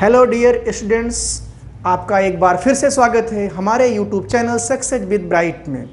Hello dear students, आपका एक बार फिर से स्वागत है हमारे YouTube channel success with bright में।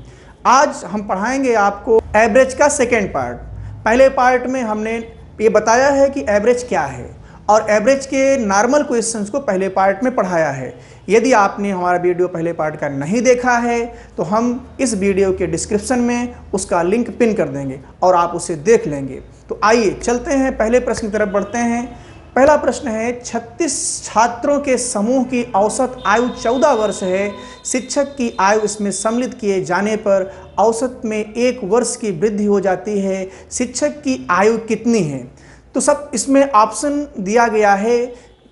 आज हम पढ़ाएंगे आपको एवरेज का सेकेंड पार्ट। पहले पार्ट में हमने ये बताया है कि एवरेज क्या है और एवरेज के नॉर्मल क्वेश्चंस को पहले पार्ट में पढ़ाया है। यदि आपने हमारा वीडियो पहले पार्ट का नहीं देखा है तो हम इस वीडियो के डिस्क्रिप्शन में उसका लिंक पिन कर देंगे और आप उसे देख लेंगे। तो आइए चलते हैं, पहले प्रश्न की तरफ बढ़ते हैं। पहला प्रश्न है, 36 छात्रों के समूह की औसत आयु 14 वर्ष है। शिक्षक की आयु इसमें सम्मिलित किए जाने पर औसत में 1 वर्ष की वृद्धि हो जाती है। शिक्षक की आयु कितनी है? तो सब इसमें ऑप्शन दिया गया है।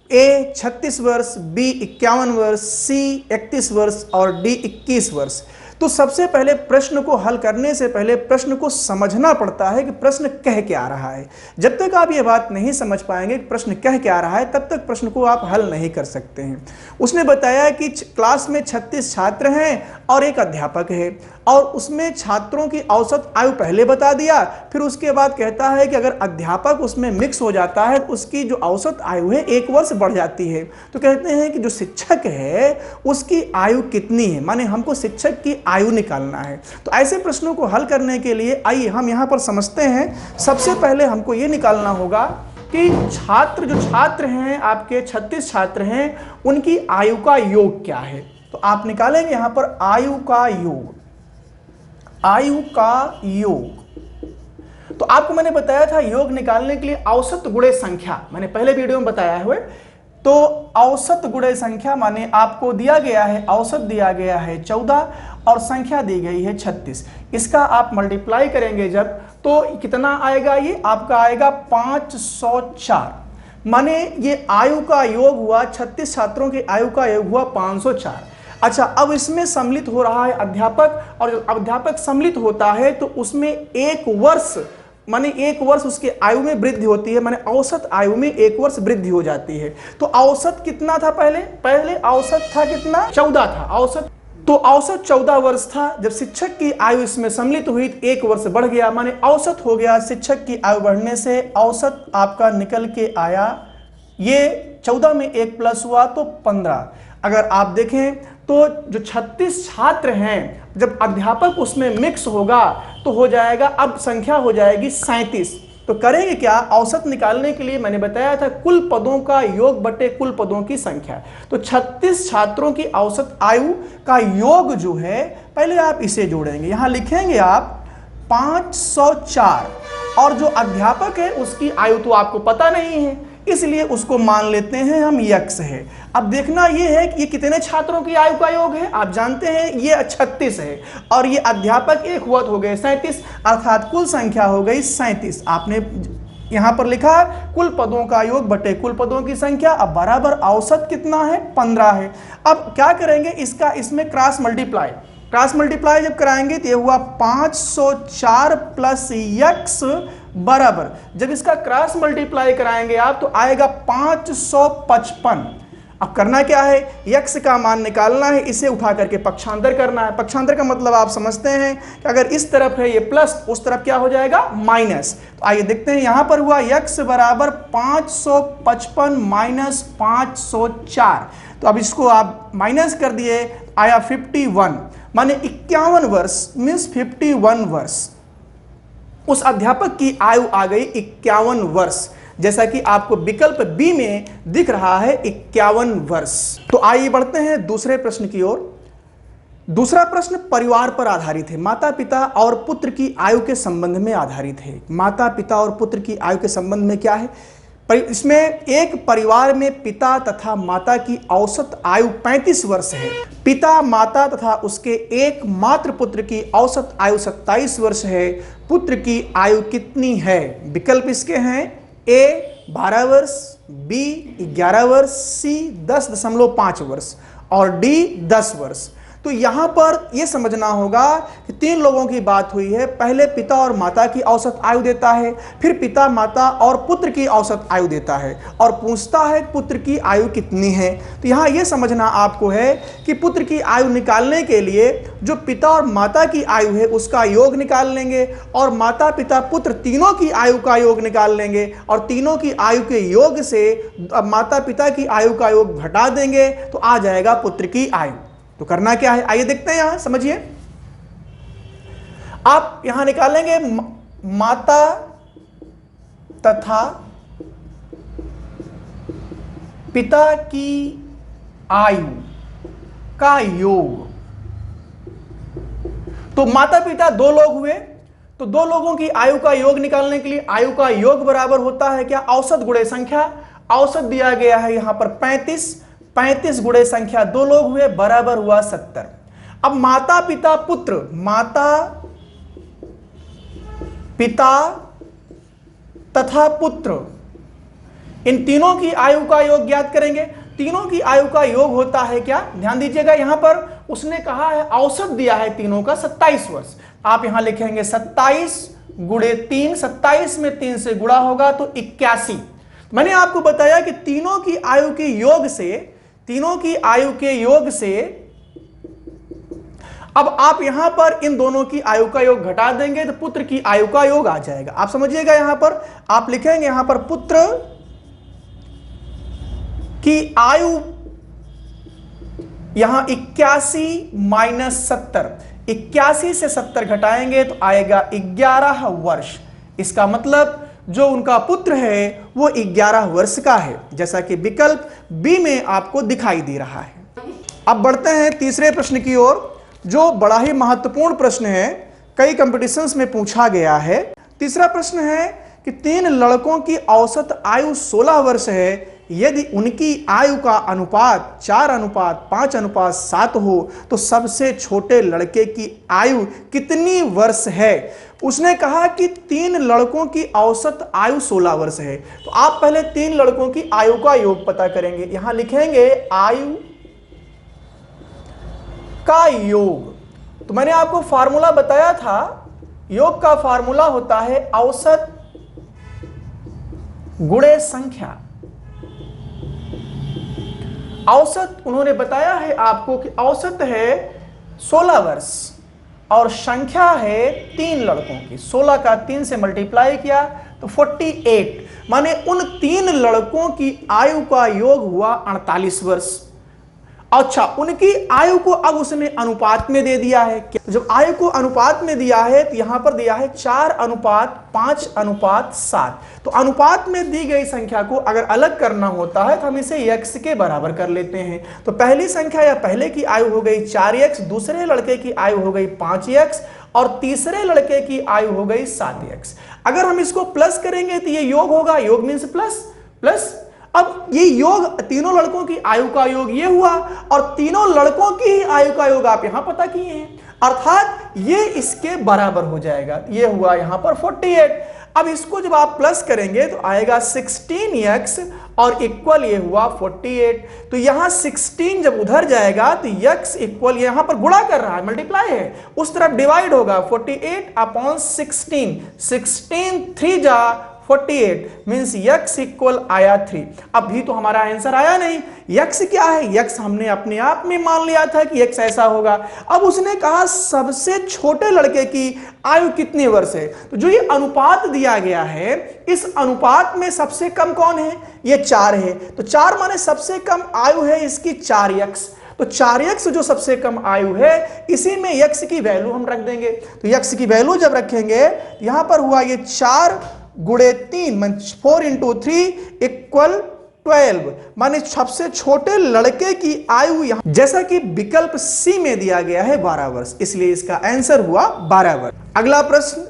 ए 36 वर्ष, बी 51 वर्ष, सी 31 वर्ष और डी 21 वर्ष। तो सबसे पहले प्रश्न को हल करने से पहले प्रश्न को समझना पड़ता है कि प्रश्न कह क्या रहा है। जब तक आप ये बात नहीं समझ पाएंगे कि प्रश्न कह क्या रहा है तब तक प्रश्न को आप हल नहीं कर सकते हैं। उसने बताया कि क्लास में 36 छात्र हैं और एक अध्यापक है और उसमें छात्रों की औसत आयु पहले बता दिया। फिर उसके बाद कहता है कि अगर अध्यापक उसमें मिक्स हो जाता है तो उसकी जो औसत आयु है 1 वर्ष बढ़ जाती है। तो कहते हैं कि जो शिक्षक है उसकी आयु कितनी है, माने हमको शिक्षक की आयु निकालना है। तो ऐसे प्रश्नों को हल करने के लिए आइए हम यहाँ पर समझते हैं। सबसे पहले हमको ये निकालना होगा कि जो छात्र हैं आपके 36 छात्र हैं उनकी आयु का योग क्या है। तो आप निकालेंगे यहाँ पर आयु का योग। तो आपको मैंने बताया था योग निकालने के लिए औसत गुणे संख्या, मैंने पहले वीडियो में बताया हुआ। तो औसत गुणे संख्या माने आपको दिया गया है, औसत दिया गया है 14 और संख्या दी गई है 36। इसका आप मल्टीप्लाई करेंगे जब तो कितना आएगा, ये आपका आएगा 504। माने ये आयु का योग हुआ, 36 छात्रों की आयु का योग हुआ 504। अच्छा, अब इसमें सम्मिलित हो रहा है अध्यापक और जब अध्यापक सम्मिलित होता है तो उसमें 1 वर्ष माने 1 वर्ष उसके आयु में वृद्धि होती है, माने औसत आयु में 1 वर्ष वृद्धि हो जाती है। तो औसत कितना था पहले औसत था कितना, 14 था औसत। तो औसत 14 वर्ष था। जब शिक्षक की आयु इसमें सम्मिलित हुई तो 1 वर्ष बढ़ गया, माने औसत हो गया। शिक्षक की आयु बढ़ने से औसत आपका निकल के आया, ये 14 में 1 प्लस हुआ तो 15। अगर आप देखें तो जो 36 छात्र हैं जब अध्यापक उसमें मिक्स होगा तो हो जाएगा, अब संख्या हो जाएगी 37। तो करेंगे क्या, औसत निकालने के लिए मैंने बताया था कुल पदों का योग बटे कुल पदों की संख्या। तो 36 छात्रों की औसत आयु का योग जो है, पहले आप इसे जोड़ेंगे, यहां लिखेंगे आप 504 और जो अध्यापक है उसकी आयु तो आपको पता नहीं है इसलिए उसको मान लेते हैं हम यक्स है। अब देखना ये है कि ये कितने छात्रों की आयु का योग है, आप जानते हैं ये 36 है और ये अध्यापक 1 हुआ तो हो गए 37, अर्थात कुल संख्या हो गई 37। आपने यहां पर लिखा कुल पदों का योग बटे कुल पदों की संख्या, अब बराबर औसत कितना है 15 है। अब क्या करेंगे, इसका इसमें क्रॉस मल्टीप्लाई जब कराएंगे तो ये हुआ 504 प्लस यक्स बराबर, जब इसका क्रॉस मल्टीप्लाई कराएंगे आप तो आएगा 555। अब करना क्या है, यक्स का मान निकालना है, इसे उठा करके पक्षांतर करना है। पक्षांतर का मतलब आप समझते हैं कि अगर इस तरफ है ये प्लस, उस तरफ क्या हो जाएगा माइनस। तो आइए देखते हैं, यहां पर हुआ यक्स बराबर 555 माइनस 504। तो अब इसको आप माइनस कर दिए, आया 51, माने 51 वर्ष मीन्स 51 वर्ष। उस अध्यापक की आयु आ गई 51 वर्ष, जैसा कि आपको विकल्प बी में दिख रहा है 51 वर्ष। तो आइए बढ़ते हैं दूसरे प्रश्न की ओर। दूसरा प्रश्न परिवार पर आधारित है, माता पिता और पुत्र की आयु के संबंध में आधारित है। माता पिता और पुत्र की आयु के संबंध में क्या है, इसमें एक परिवार में पिता तथा माता की औसत आयु 35 वर्ष है। पिता, माता तथा उसके एकमात्र पुत्र की औसत आयु 27 वर्ष है। पुत्र की आयु कितनी है? विकल्प इसके हैं, ए 12 वर्ष, बी 11 वर्ष, सी 10.5 वर्ष और डी 10 वर्ष। तो तो यहां पर यह समझना होगा कि 3 लोगों की बात हुई है। पहले पिता और माता की औसत आयु देता है, फिर पिता माता और पुत्र की औसत आयु देता है और पूछता है पुत्र की आयु कितनी है। तो यहां यह समझना आपको है कि पुत्र की आयु निकालने के लिए जो पिता और माता की आयु है उसका योग निकाल लेंगे और माता पिता पुत्र तीनों की आयु का योग निकाल लेंगे और तीनों की आयु के योग से माता पिता की आयु का योग घटा देंगे तो आ जाएगा पुत्र की आयु। तो करना क्या है, आइए देखते हैं। यहां समझिए, आप यहां निकालेंगे माता तथा पिता की आयु का योग। तो माता पिता 2 लोग हुए, तो 2 लोगों की आयु का योग निकालने के लिए आयु का योग बराबर होता है क्या, औसत गुणे संख्या। औसत दिया गया है यहां पर 35, 35 गुणे संख्या 2 लोग हुए बराबर हुआ 70। अब माता पिता पुत्र, माता पिता तथा पुत्र, इन तीनों की आयु का योग ज्ञात करेंगे। तीनों की आयु का योग होता है क्या, ध्यान दीजिएगा, यहां पर उसने कहा है औसत दिया है तीनों का 27 वर्ष। आप यहां लिखेंगे 27 गुणे 3, 27 में 3 से गुणा होगा तो 81। मैंने आपको बताया कि तीनों की आयु के योग से, तीनों की आयु के योग से अब आप यहां पर इन दोनों की आयु का योग घटा देंगे तो पुत्र की आयु का योग आ जाएगा। आप समझिएगा, यहां पर आप लिखेंगे यहां पर पुत्र की आयु यहां 81 माइनस 70, 81 से 70 घटाएंगे तो आएगा 11 वर्ष। इसका मतलब जो उनका पुत्र है वो 11 वर्ष का है, जैसा कि विकल्प बी में आपको दिखाई दे रहा है। अब बढ़ते हैं तीसरे प्रश्न की ओर, जो बड़ा ही महत्वपूर्ण प्रश्न है, कई कंपटीशंस में पूछा गया है। तीसरा प्रश्न है कि 3 लड़कों की औसत आयु 16 वर्ष है, यदि उनकी आयु का अनुपात 4:5:7 हो तो सबसे छोटे लड़के की आयु कितनी वर्ष है। उसने कहा कि 3 लड़कों की औसत आयु 16 वर्ष है, तो आप पहले 3 लड़कों की आयु का योग पता करेंगे। यहां लिखेंगे आयु का योग। तो मैंने आपको फार्मूला बताया था, योग का फार्मूला होता है औसत गुणे संख्या। औसत उन्होंने बताया है आपको कि औसत है 16 वर्ष और संख्या है 3 लड़कों की। 16 का 3 से मल्टीप्लाई किया तो 48, माने उन 3 लड़कों की आयु का योग हुआ 48 वर्ष। अच्छा, उनकी आयु को अब उसने अनुपात में दे दिया है। जब आयु को अनुपात में दिया है तो यहां पर दिया है 4:5:7। तो अनुपात में दी गई संख्या को अगर अलग करना होता है तो हम इसे x के बराबर कर लेते हैं। तो पहली संख्या या पहले की आयु हो गई 4x, दूसरे लड़के की आयु हो गई 5x और तीसरे लड़के की आयु हो गई 7x। अगर हम इसको प्लस करेंगे तो ये योग होगा, योग मीन्स प्लस प्लस। अब ये योग तीनों लड़कों की आयु का योग ये हुआ और तीनों लड़कों की ही आयु का योग आप यहां पता किए हैं, अर्थात ये इसके बराबर हो जाएगा। ये हुआ यहां पर 48। अब इसको जब आप प्लस करेंगे तो आएगा 16x और इक्वल ये हुआ 48। तो यहां 16 जब उधर जाएगा तो x इक्वल यहां पर गुणा कर रहा है, मल्टीप्लाई है, उस तरफ डिवाइड होगा 48/16। 16 3 जा 48 मीन्स x इक्वल आया 3। अभी तो हमारा आंसर आया नहीं, x क्या है, x हमने अपने आप में मान लिया था कि x ऐसा होगा। अब उसने कहा सबसे छोटे लड़के की आयु कितने वर्ष है। तो जो ये अनुपात दिया गया है, इस अनुपात में सबसे कम कौन है, ये 4 है। तो 4 माने सबसे कम आयु है इसकी 4x। तो 4x जो सबसे कम आयु है, इसी में x की वैल्यू हम रख देंगे। तो x की वैल्यू जब रखेंगे यहां पर हुआ ये 4 गुणे 3 मान 4 × 3 इक्वल 12, माने सबसे छोटे लड़के की आयु यहां जैसा कि विकल्प सी में दिया गया है 12 वर्ष, इसलिए इसका आंसर हुआ 12 वर्ष। अगला प्रश्न,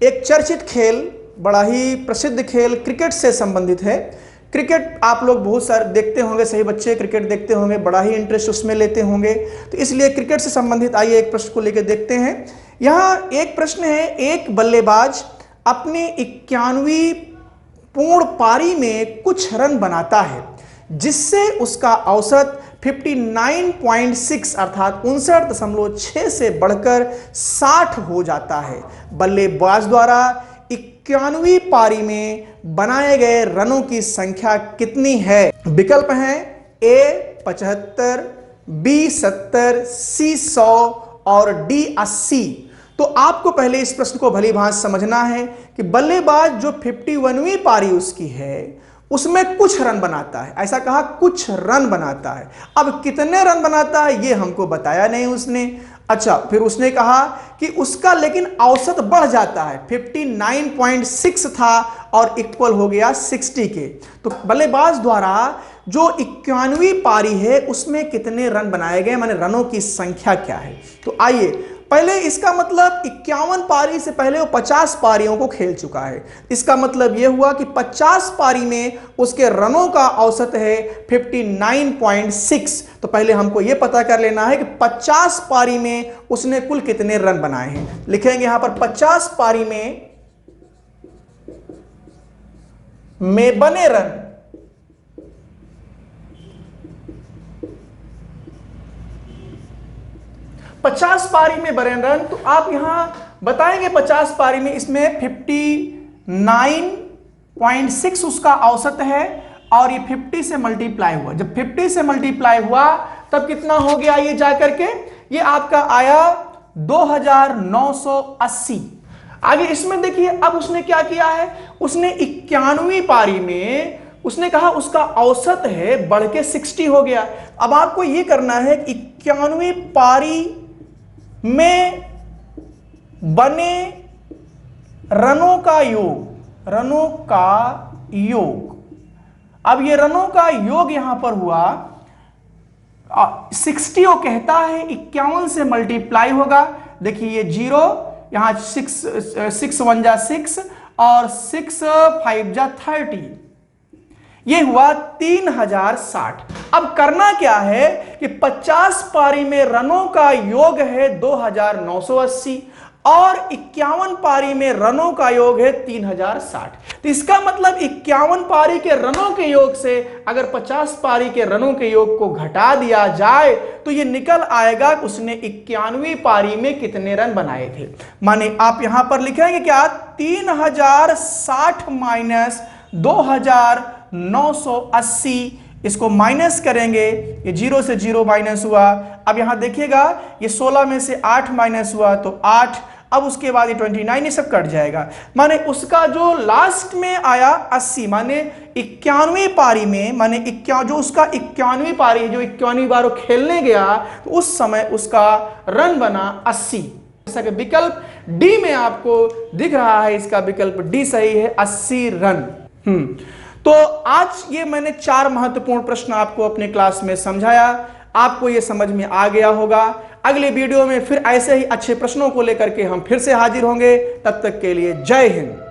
एक चर्चित खेल, बड़ा ही प्रसिद्ध खेल क्रिकेट से संबंधित है। क्रिकेट आप लोग बहुत सारे देखते होंगे, सही बच्चे क्रिकेट देखते होंगे, बड़ा ही इंटरेस्ट उसमें लेते होंगे, तो इसलिए क्रिकेट से संबंधित आइए एक प्रश्न को लेकर देखते हैं। यहां एक प्रश्न है, एक बल्लेबाज अपनी 91वीं पूर्ण पारी में कुछ रन बनाता है जिससे उसका औसत 59.6 अर्थात 59.6 से बढ़कर 60 हो जाता है। बल्लेबाज द्वारा 91वीं पारी में बनाए गए रनों की संख्या कितनी है? विकल्प हैं ए 75, बी 70, सी 100 और डी 80। तो आपको पहले इस प्रश्न को भली भांति समझना है कि बल्लेबाज जो 51वीं पारी उसकी है उसमें कुछ रन बनाता है, ऐसा कहा कुछ रन बनाता है। अब कितने रन बनाता है ये हमको बताया नहीं उसने। अच्छा, फिर उसने कहा कि उसका लेकिन औसत बढ़ जाता है, 59.6 था और इक्वल हो गया 60 के। तो बल्लेबाज द्वारा जो 91वीं पारी है उसमें कितने रन बनाए गए, माने रनों की संख्या क्या है। तो आइए पहले इसका मतलब 51 पारी से पहले वो 50 पारियों को खेल चुका है। इसका मतलब यह हुआ कि 50 पारी में उसके रनों का औसत है 59.6। तो पहले हमको यह पता कर लेना है कि 50 पारी में उसने कुल कितने रन बनाए हैं। लिखेंगे यहां पर 50 पारी में बने रन 50 पारी में बने रन। तो आप यहां बताएंगे 50 पारी में इसमें 59.6 उसका औसत है और ये 50 से मल्टीप्लाई हुआ। जब 50 से मल्टीप्लाई हुआ तब कितना हो गया ये जाकर के, ये आपका आया 2980। आगे इसमें देखिए अब उसने क्या किया है, उसने 91वीं पारी में उसने कहा उसका औसत है बढ़ के 60 हो गया। अब आपको ये करना है 91वीं पारी में बने रनों का योग, रनों का योग। अब ये रनों का योग यहां पर हुआ 60, वो कहता है 51 से मल्टीप्लाई होगा। देखिए ये 0 यहां 6 1 जा 6 और 6 5 जा 30, ये हुआ 3060। अब करना क्या है कि 50 पारी में रनों का योग है 2980 और 51 पारी में रनों का योग है 3060। तो इसका मतलब 51 पारी के रनों के योग से अगर 50 पारी के रनों के योग को घटा दिया जाए तो ये निकल आएगा कि उसने 91वीं पारी में कितने रन बनाए थे। माने आप यहां पर लिखेंगे क्या, 3060 माइनस 2980, इसको माइनस करेंगे, ये 0 से 0 माइनस हुआ। अब यहां देखिएगा ये 16 में से 8 माइनस हुआ तो 8, अब उसके बाद ये 29, ये सब कट जाएगा। माने उसका जो लास्ट में आया 80, माने 91वीं पारी में, माने जो उसका 91वीं पारी है, जो 91वीं बार वो खेलने गया तो उस समय उसका रन बना 80। जैसा कि विकल्प डी में आपको दिख रहा है, इसका विकल्प डी सही है, 80 रन। तो आज ये मैंने 4 महत्वपूर्ण प्रश्न आपको अपने क्लास में समझाया, आपको ये समझ में आ गया होगा। अगले वीडियो में फिर ऐसे ही अच्छे प्रश्नों को लेकर के हम फिर से हाजिर होंगे। तब तक के लिए जय हिंद।